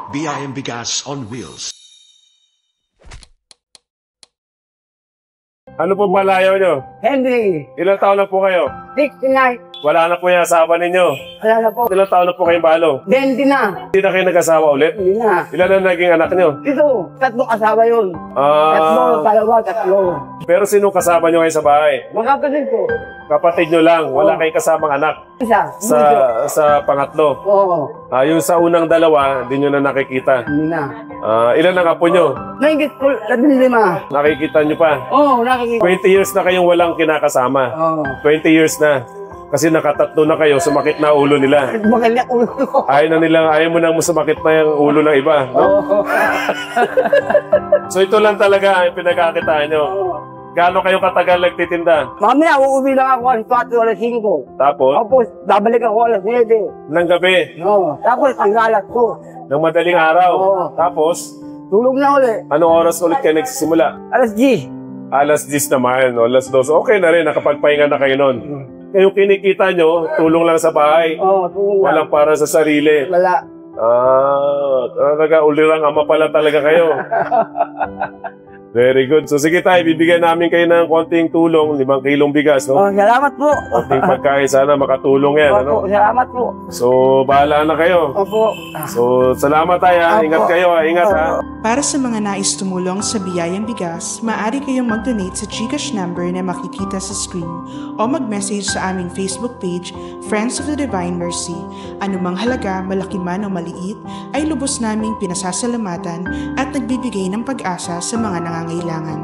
BIM Bigas on Wheels. Ano po malayaw nyo? Henry, Ilang taon na po kayo? 69. Wala na po yung asawa ninyo. Wala na po. Ilang taon na po kayong balo? 20 na. Hindi na kayo nag-asawa ulit? Hindi na. Ilan na naging anak nyo? Ito, 3 asawa yun. 3, 2, 3. Pero sino kasama nyo ngayon sa bahay? Mga kapatid ko. Kapatid nyo lang, wala kayong kasamang anak Isa. sa pangatlo. Oo. Yung sa unang dalawa, hindi nyo na nakikita. Hindi na. Ilan ang apo nyo? Naingit ko, 15. Nakikita nyo pa? Oo, nakikita. 20 years na kayong walang kinakasama. Oo. 20 years na. Kasi nakatatlo na kayo, sumakit na ulo nila. Maganda ulo ko. Ayaw mo nang sumakit na yung ulo ng iba. No? Oo. So ito lang talaga ang pinagkakitaan nyo. Gaano kayo katagal nagtitinda? Mamaya, uuwi lang ako alas 4, alas 5. Tapos, Tapos, babalik ako alas 9. ng gabi, Oo. Tapos, ang alas 2. ng madaling araw. Oo. Tapos, Tulog na uli. anong oras ulit kayo nagsisimula? Alas 10. Alas 10 naman, o alas 12. Okay na rin, nakapagpahinga na kayo nun. Yung kinikita nyo, tulong lang sa bahay. Oo, tulog na. Walang para sa sarili. Wala. Talaga, ulirang ama pala talaga kayo. Very good. So sige tayo, bibigyan namin kayo ng konting tulong, 5 kilong bigas, no? Oh, salamat po. Konting pagkain, sana makatulong yan, ano? Opo, salamat po. So, bahala na kayo. Opo. So, salamat tayo, ha? Ingat kayo, ha? Ingat, ha? Para sa mga nais tumulong sa Biyayang Bigas, maaari kayong mag-donate sa GCash number na makikita sa screen o mag-message sa aming Facebook page, Friends of the Divine Mercy. Anumang halaga, malaki man o maliit, ay lubos naming pinasasalamatan at nagbibigay ng pag-asa sa mga nangangailangan.